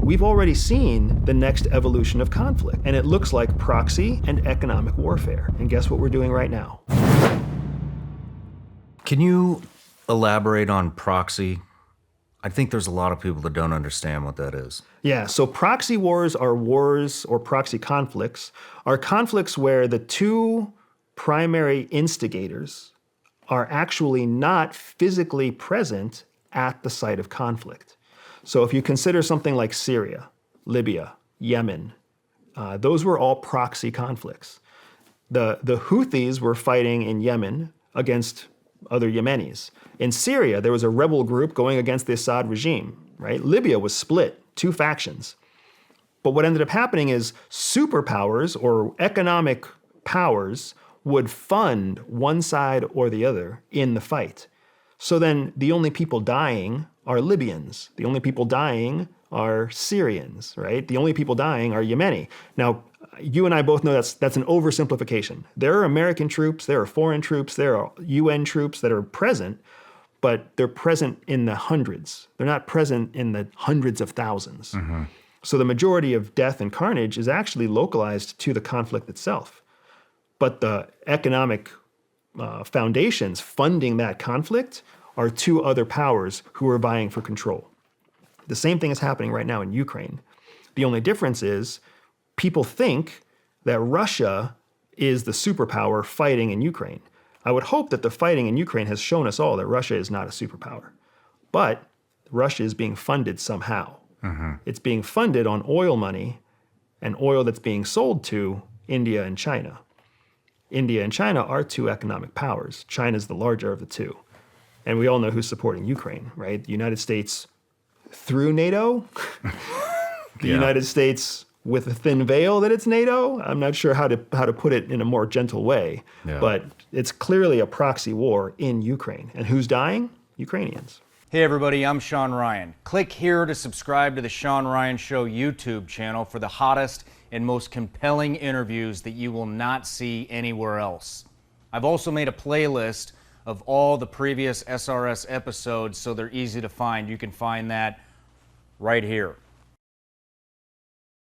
we've already seen the next evolution of conflict, and it looks like proxy and economic warfare. And guess what we're doing right now? Can you elaborate on proxy? I think there's a lot of people that don't understand what that is. Yeah, so proxy wars are wars, or proxy conflicts, are conflicts where the two primary instigators are actually not physically present at the site of conflict. So if you consider something like Syria, Libya, Yemen, those were all proxy conflicts. The Houthis were fighting in Yemen against other Yemenis. In Syria, there was a rebel group going against the Assad regime, right? Libya was split, two factions. But what ended up happening is superpowers or economic powers would fund one side or the other in the fight. So then the only people dying are Libyans. The only people dying are Syrians, right? The only people dying are Yemeni. Now, you and I both know that's an oversimplification. There are American troops, there are foreign troops, there are UN troops that are present, but they're present in the hundreds. They're not present in the hundreds of thousands. Mm-hmm. So the majority of death and carnage is actually localized to the conflict itself. But the economic foundations funding that conflict are two other powers who are vying for control. The same thing is happening right now in Ukraine. The only difference is people think that Russia is the superpower fighting in Ukraine. I would hope that the fighting in Ukraine has shown us all that Russia is not a superpower. But Russia is being funded somehow. Mm-hmm. It's being funded on oil money and oil that's being sold to India and China. India and China are two economic powers. China's the larger of the two. And we all know who's supporting Ukraine, right? The United States through NATO, the United States with a thin veil that it's NATO. I'm not sure how to put it in a more gentle way, but it's clearly a proxy war in Ukraine. And who's dying? Ukrainians. Hey everybody, I'm Shawn Ryan. Click here to subscribe to the Shawn Ryan Show YouTube channel for the hottest and most compelling interviews that you will not see anywhere else. I've also made a playlist of all the previous SRS episodes so they're easy to find. You can find that right here.